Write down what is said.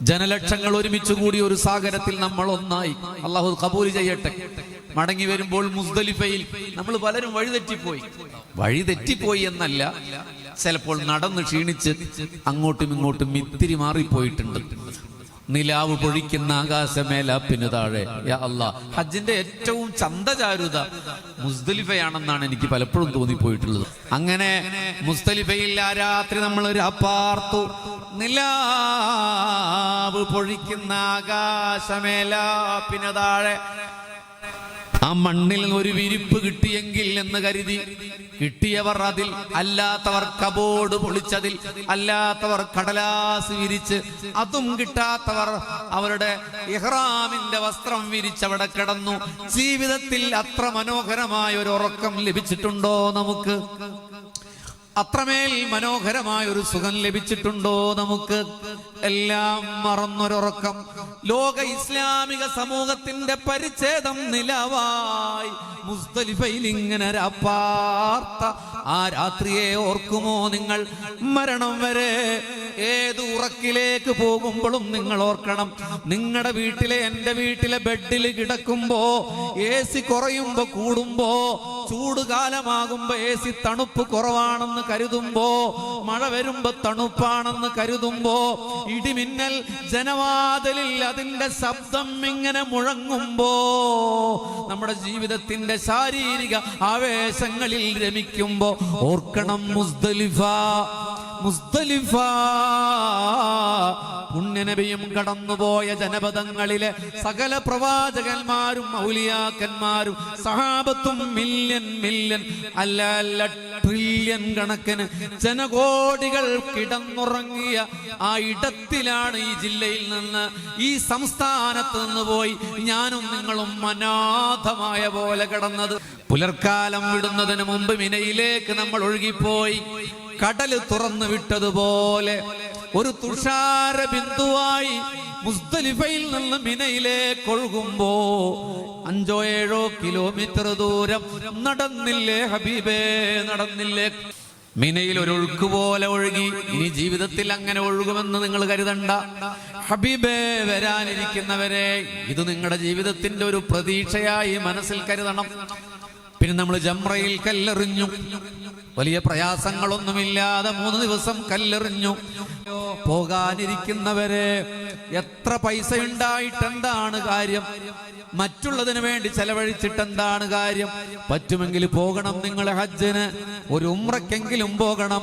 ജനലക്ഷങ്ങൾ ഒരുമിച്ച് കൂടി ഒരു സാഗരത്തിൽ നമ്മൾ ഒന്നായി. അള്ളാഹു ഖബൂൽ ചെയ്യട്ടെ. മടങ്ങി വരുമ്പോൾ മുസ്ദലിഫയിൽ നമ്മൾ പലരും വഴിതെറ്റിപ്പോയി എന്നല്ല, ചിലപ്പോൾ നടന്ന് ക്ഷീണിച്ച് അങ്ങോട്ടും ഇങ്ങോട്ടും ഇത്തിരി മാറിപ്പോയിട്ടുണ്ട്. നിലാവ് പൊഴിക്കുന്ന ആകാശമേലാപ്പിന് താഴെ. യാ അല്ലാഹ്, ഹജ്ജിന്റെ ഏറ്റവും ചന്തചാരുത മുസ്ദലിഫയാണെന്നാണ് എനിക്ക് പലപ്പോഴും തോന്നിപ്പോയിട്ടുള്ളത്. അങ്ങനെ മുസ്ദലിഫയിൽ ആ രാത്രി നമ്മൾ രാപ്പാർത്തു. നിലാവ് പൊഴിക്കുന്ന ആകാശമേലാപ്പിന് താഴെ ആ മണ്ണിൽ ഒരു വിരിപ്പ് കിട്ടിയെങ്കിൽ എന്ന് കരുതി കിട്ടിയവർ അതിൽ, അല്ലാത്തവർ കബോർഡ് പൊളിച്ചതിൽ, അല്ലാത്തവർ കടലാസ് വിരിച്ച്, അതും കിട്ടാത്തവർ അവരുടെ ഇഹ്റാമിന്റെ വസ്ത്രം വിരിച്ചവിടെ കിടന്നു. ജീവിതത്തിൽ അത്ര മനോഹരമായ ഒരു ഉറക്കം ലഭിച്ചിട്ടുണ്ടോ നമുക്ക്? അത്രമേൽ മനോഹരമായ ഒരു സുഖം ലഭിച്ചിട്ടുണ്ടോ നമുക്ക്? എല്ലാം മറന്നൊരുറക്കം. ലോക ഇസ്ലാമിക സമൂഹത്തിന്റെ പരിച്ഛേദം നിലവായി മുസ്ദലിഫയിൽ ഇങ്ങനെ രാപ്പാർത്ത ആ രാത്രിയെ ഓർക്കുമോ നിങ്ങൾ? മരണം വരെ ഏത് ഉറക്കിലേക്ക് പോകുമ്പോഴും നിങ്ങൾ ഓർക്കണം, നിങ്ങളുടെ വീട്ടിലെ, എൻ്റെ വീട്ടിലെ ബെഡിൽ കിടക്കുമ്പോ AC കുറയുമ്പോ കൂടുമ്പോ, ചൂട് കാലമാകുമ്പോ AC തണുപ്പ് കുറവാണെന്ന് കരുതുമ്പോ, മഴ വരുമ്പോ തണുപ്പാണെന്ന് കരുതുമ്പോ, ഇടിമിന്നൽ ജനവാതിലിൽ അതിന്റെ ശബ്ദം ഇങ്ങനെ മുഴങ്ങുമ്പോ, നമ്മുടെ ജീവിതത്തിന്റെ ശാരീരിക ആവേശങ്ങളിൽ രമിക്കുമ്പോ ഓർക്കണം മുസ്ദലിഫ. പുണ്യനബിയും കടന്നുപോയ ജനപദങ്ങളിലെ സകല പ്രവാചകന്മാരും ഔലിയാക്കന്മാരും സഹാബത്തും മില്യൺ അല്ല ട്രില്യൺ കണക്കിന് ജനകോടികൾ കിടന്നുറങ്ങിയ ആ ഇടത്തിലാണ് ഈ ജില്ലയിൽ നിന്ന്, ഈ സംസ്ഥാനത്ത് നിന്ന് പോയി ഞാനും നിങ്ങളും അനാഥമായ പോലെ കിടന്നത്. പുലർക്കാലം വിടുന്നതിന് മുമ്പ് മിനയിലേക്ക് നമ്മൾ ഒഴുകിപ്പോയി. കടല് തുറന്നു വിട്ടതുപോലെ ഒരു തുഷാര ബിന്ദുവായി മുസ്ദലിഫയിൽ നിന്ന് മിനയിലേക്ക് ഒഴുകുമ്പോ 5-7 കിലോമീറ്റർ ദൂരം നടന്നില്ലേ ഹബീബേ, നടന്നില്ലേ? മിനയിൽ ഒരു ഒഴുക്ക് പോലെ ഒഴുകി. ഇനി ജീവിതത്തിൽ അങ്ങനെ ഒഴുകുമെന്ന് നിങ്ങൾ കരുതണ്ട. ഹബീബേ, വരാനിരിക്കുന്നവരെ ഇത് നിങ്ങളുടെ ജീവിതത്തിന്റെ ഒരു പ്രതീക്ഷയായി മനസ്സിൽ കരുതണം. പിന്നെ നമ്മൾ ജംറയിൽ കല്ലെറിഞ്ഞു. വലിയ പ്രയാസങ്ങളൊന്നുമില്ലാതെ 3 ദിവസം കല്ലെറിഞ്ഞു. പോകാനിരിക്കുന്നവരെ എത്ര പൈസ ഉണ്ടായിട്ടെന്താണ് കാര്യം? മറ്റുള്ളതിന് വേണ്ടി ചെലവഴിച്ചിട്ടെന്താണ് കാര്യം? പറ്റുമെങ്കിൽ പോകണം. നിങ്ങൾ ഹജ്ജിന്, ഒരു ഉംറയ്ക്കെങ്കിലും പോകണം.